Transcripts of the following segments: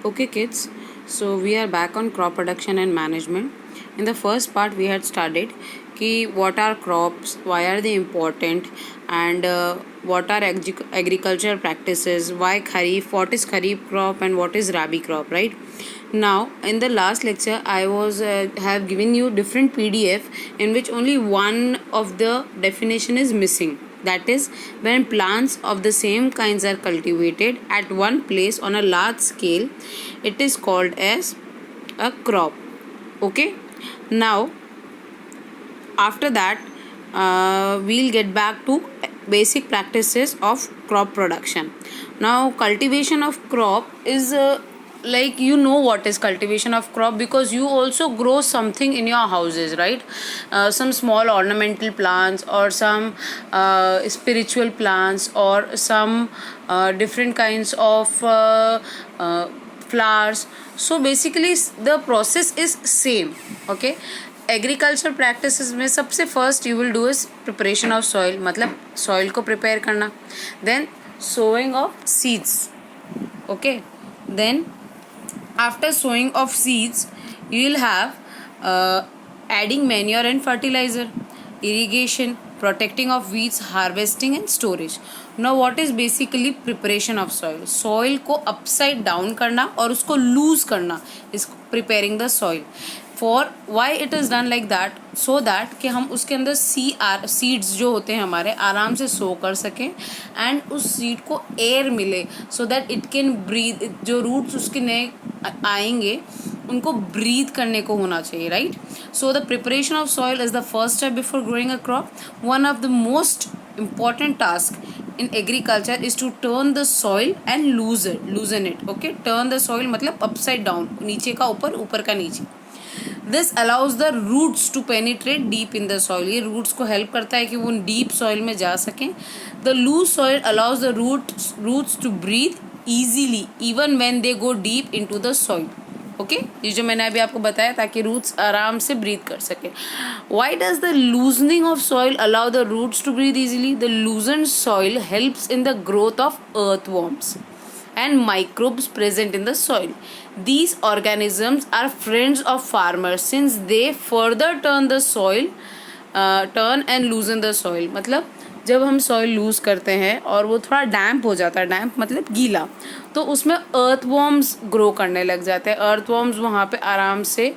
Okay, kids, so we are back on crop production and management. In the first part, we had studied what are crops, why are they important, and what are agricultural practices, why kharif, what is kharif crop, and what is rabi crop, right? Now, in the last lecture, I was have given you different PDF in which only one of the definition is missing. That is, when plants of the same kinds are cultivated at one place on a large scale, it is called as a crop. Okay. Now, after that, we'll get back to basic practices of crop production. Now, cultivation of crop is like what is cultivation of crop, because you also grow something in your houses, right? Some small ornamental plants, or some spiritual plants, or some different kinds of flowers. So basically the process is same. Okay. Agriculture practices में सबसे first you will do is preparation of soil, मतलब soil को prepare करना. Then sowing of seeds. Okay. Then after sowing of seeds you will have adding manure and fertilizer, irrigation, protecting of weeds, harvesting and storage. Now what is basically preparation of soil? Soil को upside down करना और उसको loose करना is preparing the soil. For why it is done like that? So that कि हम उसके अंदर seeds जो होते हैं हमारे आराम से सो कर सकें and उस seed को air मिले, so that it can breathe. जो roots उसके नए आएंगे उनको breathe करने को होना चाहिए, right? So the preparation of soil is the first step before growing a crop. One of the most important tasks in agriculture is to turn the soil and loosen it. Okay, turn the soil मतलब upside down, नीचे का ऊपर, ऊपर का नीचे. This allows the roots to penetrate deep in the soil. ये roots को help करता है कि वो deep soil में जा सकें. The loose soil allows the roots to breathe easily even when they go deep into the soil. Okay, ये जो मैंने अभी आपको बताया ताकि रूट्स आराम से ब्रीथ कर सके. Why does the loosening of soil allow the roots to breathe easily? The loosen soil helps in the growth of earthworms and microbes present in the soil. These organisms are friends of farmers since they further turn and loosen the soil. मतलब जब हम soil loose करते हैं और वो थोड़ा डैम्प हो जाता है, डैम्प मतलब गीला, तो उसमें अर्थवॉर्म्स ग्रो करने लग जाते हैं. अर्थवॉर्म्स वहाँ पे आराम से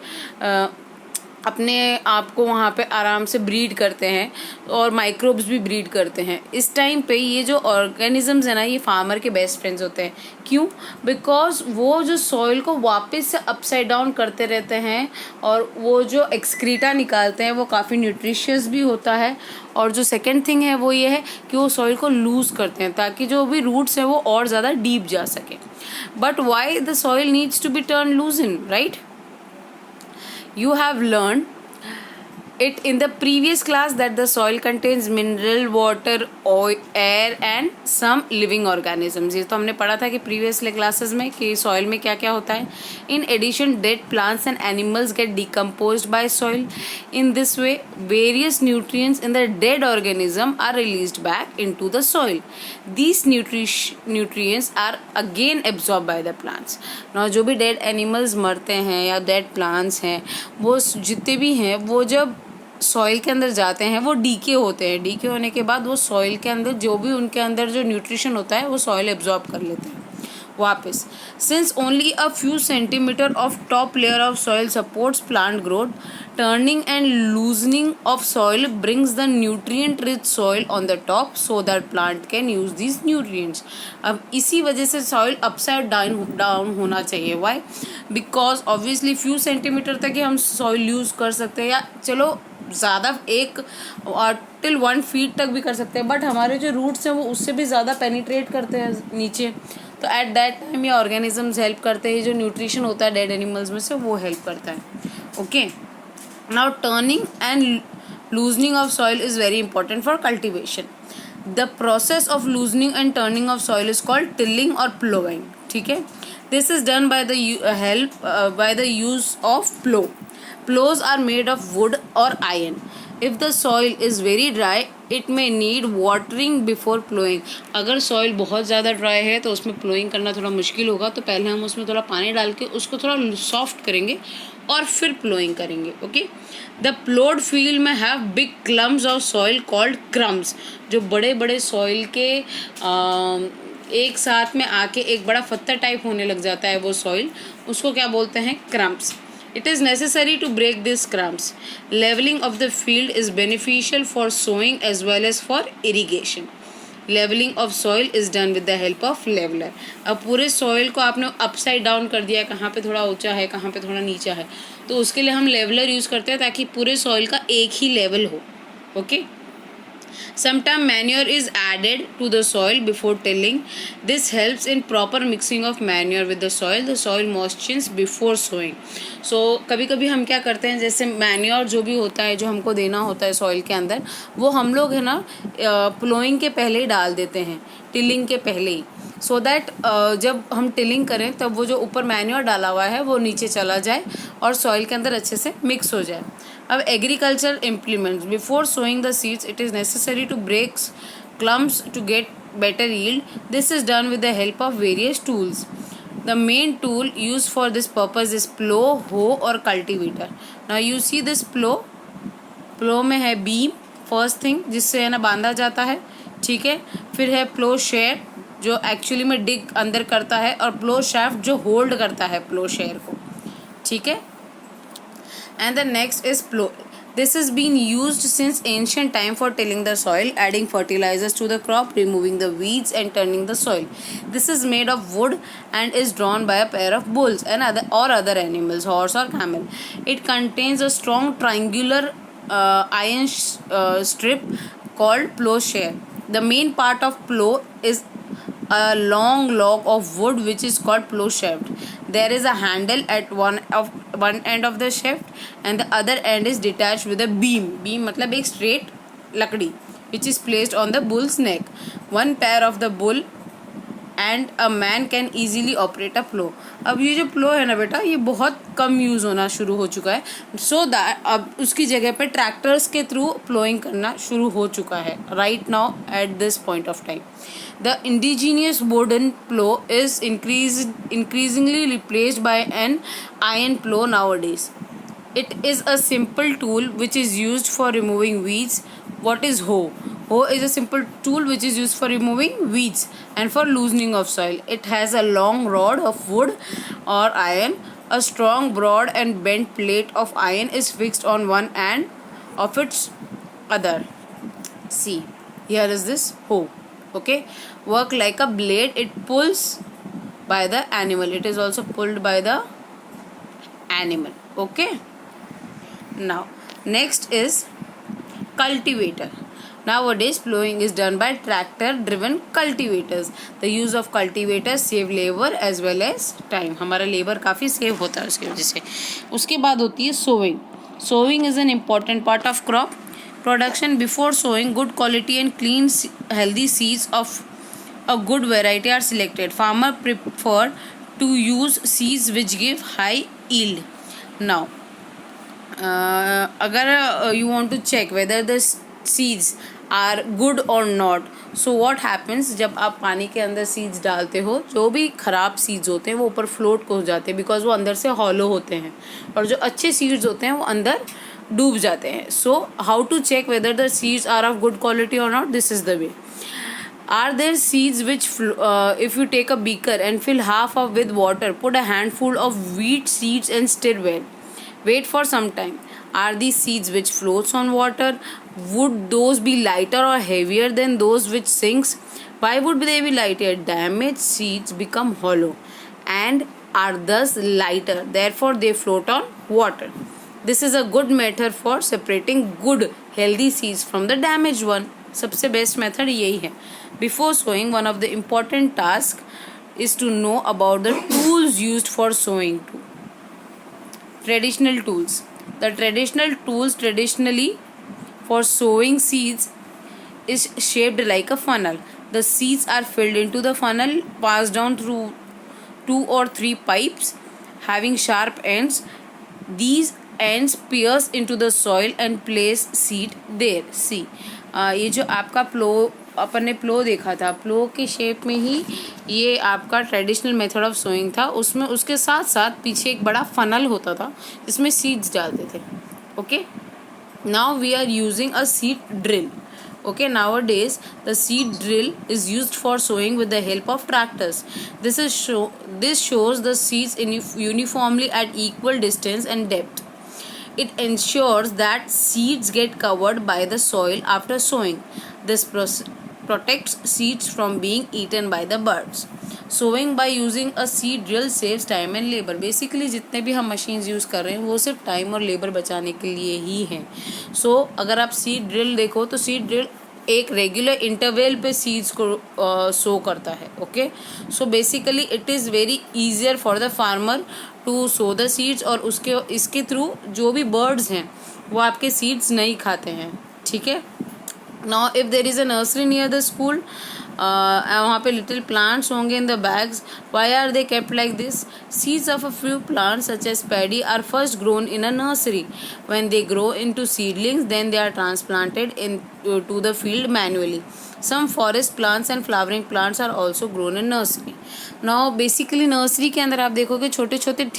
अपने आप को वहाँ पे आराम से ब्रीड करते हैं और माइक्रोब्स भी ब्रीड करते हैं. इस टाइम पे ये जो ऑर्गेनिजम्स है ना, ये फार्मर के बेस्ट फ्रेंड्स होते हैं. क्यों? बिकॉज वो जो सॉइल को वापस से अपसाइड डाउन करते रहते हैं और वो जो एक्सक्रीटा निकालते हैं वो काफ़ी न्यूट्रिशियस भी होता है. और जो सेकेंड थिंग है वो ये है कि वो सॉइल को लूज करते हैं ताकि जो भी रूट्स हैं वो और ज़्यादा डीप जा सके. But why the soil needs to be turn loosen, right? You have learned it in the previous class that the soil contains mineral, water, oil, air and some living organisms. ये तो हमने पढ़ा था कि previous classes में कि soil में क्या क्या होता है. In addition, dead plants and animals get decomposed by soil. In this way, various nutrients in the dead organism are released back into the soil. These nutrients are again absorbed by the plants. Now जो भी dead animals मरते हैं या dead plants हैं, वो जितने भी हैं वो जब सॉइल के अंदर जाते हैं वो डीके होते हैं. डीके होने के बाद वो सॉइल के अंदर जो भी उनके अंदर जो न्यूट्रिशन होता है वो सॉइल एब्जॉर्ब कर लेते हैं वापस. Since only a few centimetre of top layer of soil supports plant growth, turning and loosening of soil brings the nutrient rich soil on the top so that plant can use this nutrients. अब इसी वजह से soil upside down होना चाहिए. Why? Because obviously few centimetre तक ही हम soil use कर सकते हैं, या चलो ज़्यादा एक टिल 1 फीट तक भी कर सकते हैं, बट हमारे जो रूट्स हैं वो उससे भी ज़्यादा पेनिट्रेट करते हैं नीचे. तो एट दैट टाइम ये ऑर्गेनिजम्स हेल्प करते हैं. जो न्यूट्रिशन होता है डेड एनिमल्स में से वो हेल्प करता है. Okay. Now turning and loosening of soil is very important for cultivation. The process of loosening and turning of soil is called tilling और प्लोइंग. ठीक है. This is done by the use of plough. Plows are made of wood or iron. If the soil is very dry, it may need watering before ploughing. अगर soil बहुत ज़्यादा dry है तो उसमें ploughing करना थोड़ा मुश्किल होगा, तो पहले हम उसमें थोड़ा पानी डाल के उसको थोड़ा सॉफ्ट करेंगे और फिर प्लोइंग करेंगे। ओके, द प्लोड फील्ड में have big clumps of soil called crumbs. जो बड़े बड़े सॉइल के एक साथ में आके एक बड़ा पत्थर टाइप होने लग जाता है वो सॉइल, उसको क्या बोलते हैं? Crumbs. It is necessary to break these crumbs. Leveling of the field is beneficial for sowing as well as for irrigation. Leveling of soil is done with the help of leveler. अब पूरे soil को आपने upside down कर दिया है, कहाँ पे थोड़ा ऊंचा है, कहाँ पे थोड़ा नीचा है, तो उसके लिए हम leveler यूज़ करते हैं ताकि पूरे soil का एक ही level हो। Okay, Sometimes manure is added to the soil before tilling. This helps in proper mixing of manure with the soil. The soil moistens before sowing. So कभी कभी हम क्या करते हैं, जैसे मैन्योर जो भी होता है जो हमको देना होता है सॉइल के अंदर, वो हम लोग है ना प्लोइंग के पहले ही डाल देते हैं, टिलिंग के पहले ही, सो दैट जब हम टिलिंग करें तब वो जो ऊपर मैन्योर डाला हुआ है वो नीचे चला जाए और सॉइल के अंदर अच्छे से मिक्स हो जाए। अब agriculture implements, before sowing the seeds it is necessary to break clumps to get better yield. This is done with the help of various tools. The main tool used for this purpose is plow, hoe or cultivator. Now you see this plow. प्लो में है beam, first thing जिससे है ना बांधा जाता है, ठीक है। फिर है प्लो शेयर जो एक्चुअली में डिग अंदर करता है, और प्लो शाफ्ट जो होल्ड करता है प्लो शेयर को, ठीक है। And the next is plough. This has been used since ancient time for tilling the soil, adding fertilizers to the crop, removing the weeds and turning the soil. This is made of wood and is drawn by a pair of bulls and other animals, horse or camel. It contains a strong triangular iron strip called plowshare. The main part of plow is a long log of wood which is called plow shaft. There is a handle at one end of the shaft and the other end is detached with a beam. Beam मतलब एक straight लकड़ी which is placed on the bull's neck. One pair of the bull and a man can easily operate a plow. अब ये जो प्लो है ना बेटा, ये बहुत कम यूज़ होना शुरू हो चुका है, सो दैट अब उसकी जगह पे ट्रैक्टर्स के थ्रू प्लोइंग करना शुरू हो चुका है right now at this point of time. The indigenous wooden plow is increasingly replaced by an iron plow nowadays. It is a simple tool which is used for removing weeds. What is hoe? Hoe is a simple tool which is used for removing weeds and for loosening of soil. It has a long rod of wood or iron. A strong, broad and bent plate of iron is fixed on one end of its other. See, here is this hoe. Okay, work like a blade. It pulls by the animal. It is also pulled by the animal. Okay, now next is cultivator. Nowadays plowing is done by tractor driven cultivators. The use of cultivators save labor as well as time. हमारा labor काफ़ी save होता है उसकी वजह से. उसके बाद होती है sowing. Sowing is an important part of crop production. Before sowing, good quality and clean healthy seeds of a good variety are selected. Farmer prefer to use seeds which give high yield. Now अगर you want to check whether the seeds are good or not, so what happens, जब आप पानी के अंदर seeds डालते हो, जो भी खराब सीड्स होते हैं वो ऊपर फ्लोट हो जाते हैं बिकॉज वो अंदर से हॉलो होते हैं, और जो अच्छे सीड्स होते हैं वो अंदर डूब जाते हैं. So how to check whether the seeds are of good quality और not? This is the way. Are there seeds which if you take a beaker and fill half of with water, put a handful of wheat seeds and stir well. Wait for some time. Are these seeds which floats on water? Would those be lighter or heavier than those which sinks? Why would they be lighter? Damaged seeds become hollow and are thus lighter. Therefore, they float on water. This is a good method for separating good healthy seeds from the damaged one. सबसे best method यही है. Before sowing, one of the important tasks is to know about the tools used for sowing too. Traditional tools. The traditional tools traditionally for sowing seeds is shaped like a funnel. The seeds are filled into the funnel, passed down through 2 or 3 pipes having sharp ends. These ends pierce into the soil and place seed there. See, ये जो आपका प्लो अपन ने प्लो देखा था, प्लो के shape में ही ये आपका ट्रेडिशनल मेथड ऑफ सोइंग था। उसमें उसके साथ साथ पीछे एक बड़ा फनल होता था जिसमें सीड्स डालते थे। Okay, now we are using a seed drill. Okay, nowadays the seed drill is used for sowing with the help of tractors. This shows the seeds uniformly at equal distance and depth. It ensures that seeds get covered by the soil after sowing. This protects seeds from being eaten by the birds. Sowing by using a seed drill saves time and labor. Basically जितने भी हम machines use कर रहे हैं वो सिर्फ time और labour बचाने के लिए ही हैं। अगर आप सीड ड्रिल देखो तो सीड ड्रिल एक रेगुलर इंटरवल पे सीड्स को सो करता है। Okay, so basically it is very easier for the farmer to sow the seeds, और इसके थ्रू जो भी बर्ड्स हैं वो आपके सीड्स नहीं खाते हैं। ठीक है, now if there is a nursery near the school, वहाँ पे लिटिल प्लांट्स होंगे in the bags. Why are they kept like this? Seeds of a few plants such as paddy are first grown in a nursery. When they grow into seedlings, then they are transplanted to the field manually. Some forest plants and flowering plants are also grown in nursery. Now basically nursery के अंदर आप देखोगे छोटे छोटे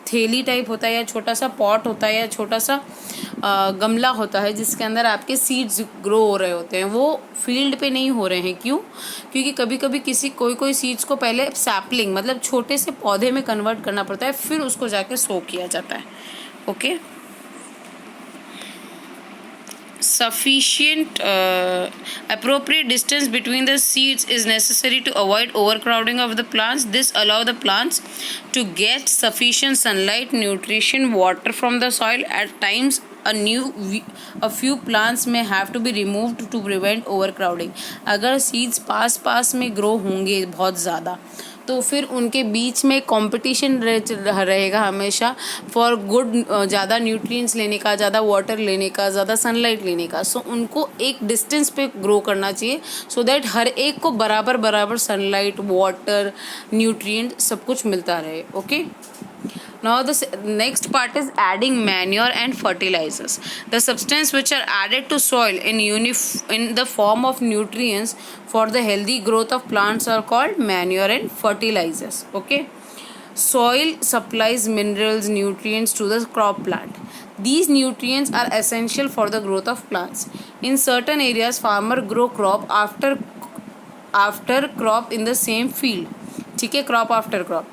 थैली type होता है, या छोटा सा पॉट होता है, या छोटा सा गमला होता है जिसके अंदर आपके सीड्स ग्रो हो रहे होते हैं. वो फील्ड पे नहीं हो रहे हैं. क्यों? क्योंकि कभी कभी कोई सीड्स को पहले सैपलिंग मतलब छोटे से पौधे में कन्वर्ट करना पड़ता है, फिर उसको जाके सो किया जाता है. Okay, sufficient appropriate distance between the seeds is necessary to avoid overcrowding of the plants. This allow the plants to get sufficient sunlight, nutrition, water from the soil. At times a few plants may have to be removed to prevent overcrowding. अगर seeds पास में grow होंगे बहुत ज़्यादा तो फिर उनके बीच में competition रहेगा हमेशा फॉर गुड, ज़्यादा न्यूट्रिएंट्स लेने का, ज़्यादा वाटर लेने का, ज़्यादा सनलाइट लेने का. सो उनको एक डिस्टेंस पे ग्रो करना चाहिए सो दैट हर एक को बराबर सनलाइट, वाटर, न्यूट्रिएंट सब कुछ मिलता रहे. Okay, now the next part is adding manure and fertilizers. The substance which are added to soil in the form of nutrients for the healthy growth of plants are called manure and fertilizers. Okay, soil supplies minerals, nutrients to the crop plant. These nutrients are essential for the growth of plants. In certain areas farmer grow crop after crop in the same field. ठीक है, crop after crop.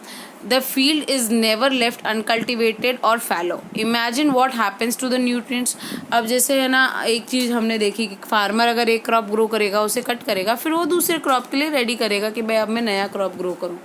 The field is never left uncultivated or fallow. Imagine what happens to the nutrients. अब जैसे है ना, एक चीज़ हमने देखी कि फार्मर अगर एक क्रॉप ग्रो करेगा, उसे कट करेगा, फिर वो दूसरे क्रॉप के लिए रेडी करेगा कि भाई अब मैं नया क्रॉप ग्रो करूँ.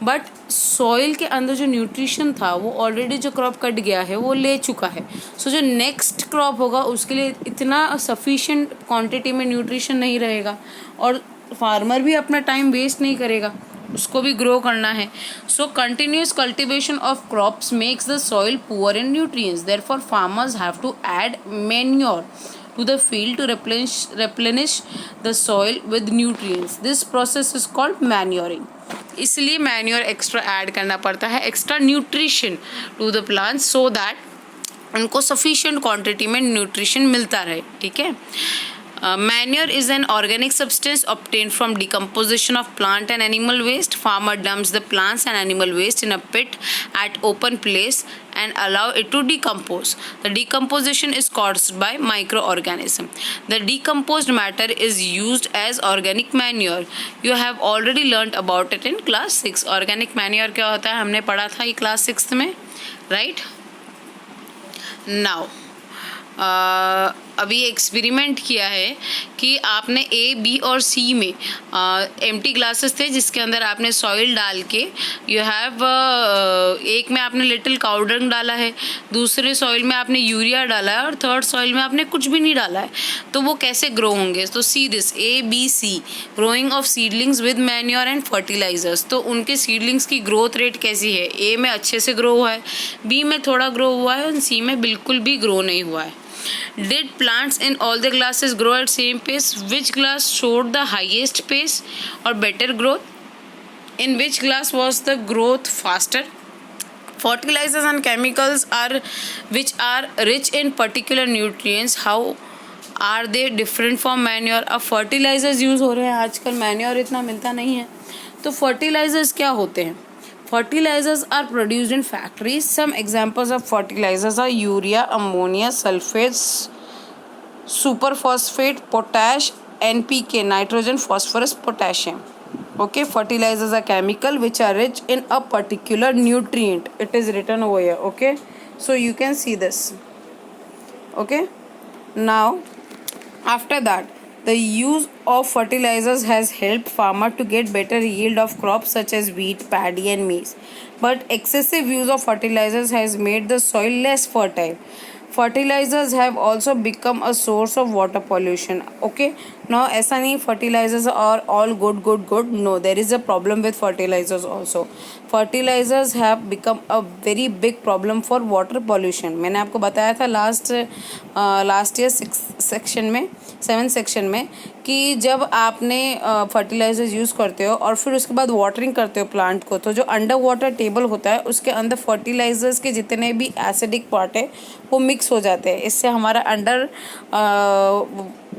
बट सॉइल के अंदर जो न्यूट्रिशन था वो ऑलरेडी जो क्रॉप कट गया है वो ले चुका है. सो जो नेक्स्ट क्रॉप होगा उसके लिए इतना सफिशिएंट क्वांटिटी में न्यूट्रिशन नहीं रहेगा, और फार्मर भी अपना टाइम वेस्ट नहीं करेगा, उसको भी ग्रो करना है. So continuous cultivation of crops makes the soil poor in nutrients. Therefore farmers have to add manure to the field to replenish the soil with nutrients. This process is called manuring. इसलिए manure extra add करना पड़ता है, extra nutrition to the plants so that उनको sufficient quantity में nutrition मिलता रहे. ठीक है. Manure is an organic substance obtained from decomposition of plant and animal waste. Farmer dumps the plants and animal waste in a pit at open place and allow it to decompose. The decomposition is caused by microorganism. The decomposed matter is used as organic manure. You have already learnt about it in class 6. Organic manure क्या होता है हमने पढ़ा था ये class 6 में, right? Now अभी experiment किया है कि आपने ए, बी और सी में एम्प्टी ग्लासेस थे जिसके अंदर आपने सॉइल डाल के यू हैव एक में आपने लिटिल काउडंग डाला है, दूसरे सॉइल में आपने यूरिया डाला है, और थर्ड सॉइल में आपने कुछ भी नहीं डाला है. तो वो कैसे ग्रो होंगे? तो see this A B C growing of seedlings with manure and fertilisers. तो उनके सीडलिंग्स की ग्रोथ रेट कैसी है? ए में अच्छे से ग्रो हुआ है, बी में थोड़ा ग्रो हुआ है, और सी में बिल्कुल भी ग्रो नहीं हुआ है. Did plants in all the glasses grow at same pace? Which glass showed the highest pace or better growth? In which glass was the growth faster? Fertilizers and chemicals which are rich in particular nutrients. How are they different from manure? अब fertilisers use हो रहे हैं आजकल, manure इतना मिलता नहीं है। तो फर्टिलाइजर्स क्या होते हैं? Fertilisers are produced in factories. Some examples of fertilisers are urea, ammonia, sulphates, super phosphate, potash, NPK, nitrogen, phosphorus, potassium. Okay, fertilizers are chemical which are rich in a particular nutrient. It is written over here. Okay, so you can see this. Okay, now after that, the use of fertilizers has helped farmer to get better yield of crops such as wheat, paddy and maize. But excessive use of fertilizers has made the soil less fertile. Fertilizers have also become a source of water pollution. Okay, now ऐसा नहीं fertilizers are all good. No, there is a problem with fertilizers also. Fertilizers have become a very big problem for water pollution. मैंने आपको बताया था last year 7th section में कि जब आपने फर्टिलाइजर्स यूज़ करते हो और फिर उसके बाद वाटरिंग करते हो प्लांट को, तो जो अंडर वाटर टेबल होता है उसके अंदर फर्टिलाइजर्स के जितने भी एसिडिक पार्ट है वो मिक्स हो जाते हैं. इससे हमारा अंडर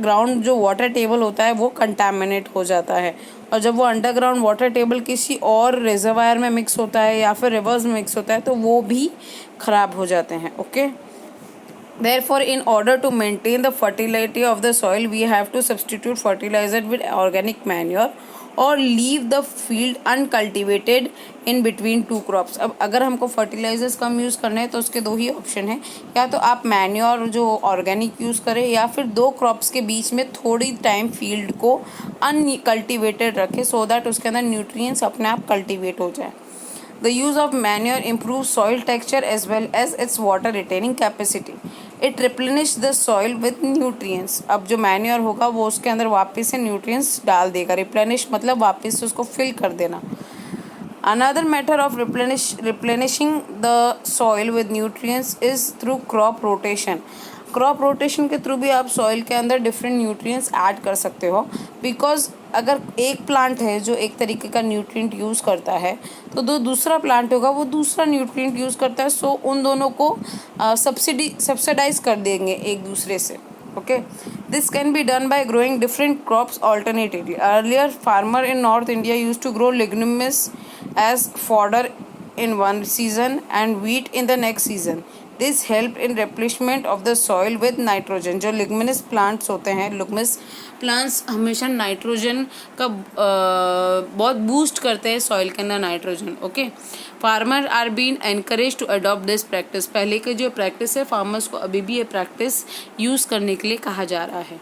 ग्राउंड जो वाटर टेबल होता है वो कंटामिनेट हो जाता है. और जब वो अंडरग्राउंड वाटर टेबल किसी और रिजर्वायर में मिक्स होता है या फिर रिवर्स में मिक्स होता है तो वो भी ख़राब हो जाते हैं. Okay, therefore in order to maintain the fertility of the soil we have to substitute fertilizer with organic manure or leave the field uncultivated in between two crops. अब अगर हमको फर्टिलाइजर्स कम यूज़ करने हैं तो उसके दो ही ऑप्शन हैं, या तो आप मैन्योर जो ऑर्गेनिक यूज़ करें या फिर दो क्रॉप्स के बीच में थोड़ी टाइम फील्ड को अनकल्टिवेटेड रखें सो दैट उसके अंदर न्यूट्रिएंट्स अपने आप कल्टिवेट हो जाए. The use of manure improves soil texture as well as its water retaining capacity. It replenishes the soil with nutrients. अब जो मैन्योर होगा वो उसके अंदर वापस से न्यूट्रिएंट्स डाल देगा. रिप्लेनिश मतलब वापस से उसको फिल कर देना. Another method of replenishing the soil with nutrients is through crop rotation. Crop rotation के थ्रू भी आप सॉइल के अंदर डिफरेंट न्यूट्रिएंट्स ऐड कर सकते हो. बिकॉज अगर एक प्लांट है जो एक तरीके का न्यूट्रिएंट यूज़ करता है तो जो दूसरा प्लांट होगा वो दूसरा न्यूट्रिएंट यूज़ करता है, सो उन दोनों को सब्सिडाइज कर देंगे एक दूसरे से. Okay, this can be done by growing different crops alternatively. Earlier farmer in north India use to grow leguminous as fodder in one season and wheat in the next season. This helped in replenishment of the soil with nitrogen. जो leguminous plants होते हैं, leguminous plants हमेशा nitrogen का बहुत boost करते हैं soil के अंदर nitrogen. Okay, farmer are been encourage to adopt this practice. पहले के जो प्रैक्टिस है फार्मर्स को अभी भी ये प्रैक्टिस यूज़ करने के लिए कहा जा रहा है.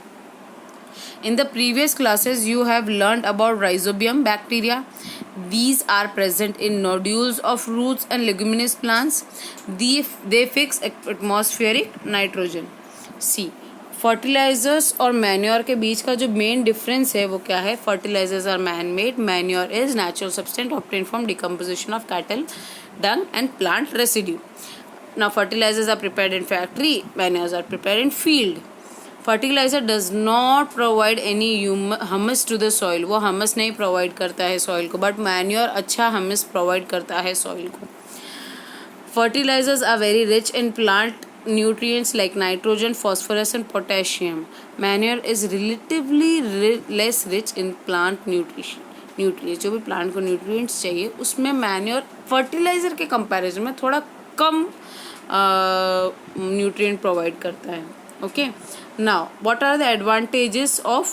In the previous classes, you have learned about rhizobium bacteria. These are present in nodules of roots and leguminous plants. They fix atmospheric nitrogen. See, fertilizers और manure के बीच का जो main difference है वो क्या है? Fertilizers are man-made. Manure is natural substance obtained from decomposition of cattle, dung and plant residue. Now, fertilizers are prepared in factory. Manures are prepared in field. Fertiliser does not provide any humus to the soil. वो humus नहीं provide करता है soil को, but manure अच्छा हमस provide करता है soil को. Fertilisers are very rich in plant nutrients like nitrogen, phosphorus and potassium. Manure is relatively less rich in plant nutrients. जो भी प्लांट को न्यूट्रिएंट्स चाहिए उसमें मैन्योर फर्टिलाइज़र के कंपैरिजन में थोड़ा कम न्यूट्रिएंट प्रोवाइड करता है. Okay, now what are the advantages of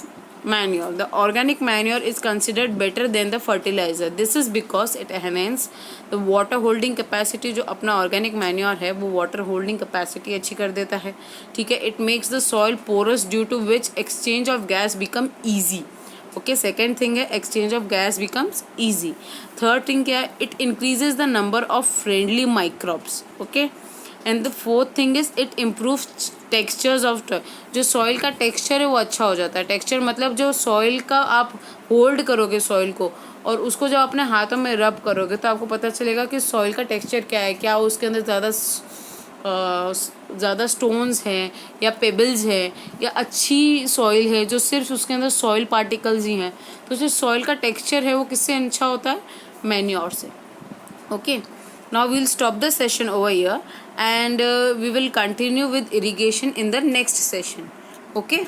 manure? The organic manure is considered better than the fertilizer. This is because it enhances the water holding capacity. जो अपना organic manure है वो water holding capacity अच्छी कर देता है. ठीक है, it makes the soil porous due to which exchange of gas become easy. Okay, second thing है exchange of gas becomes easy. Third thing क्या है? It increases the number of friendly microbes. Okay, and the fourth thing is it improves textures of जो soil का texture है वो अच्छा हो जाता है. टेक्सचर मतलब जो सॉइल का आप होल्ड करोगे सॉइल को और उसको जब अपने हाथों में रब करोगे तो आपको पता चलेगा कि सॉइल का टेक्सचर क्या है, क्या उसके अंदर ज़्यादा स्टोन्स हैं या पेबल्स हैं या अच्छी सॉइल है जो सिर्फ उसके अंदर सॉइल पार्टिकल्स ही हैं. तो जो सॉइल का टेक्सचर है वो किससे अच्छा होता है? मैन्योर से. Okay, now we'll stop the session over here and we will continue with irrigation in the next session. Okay.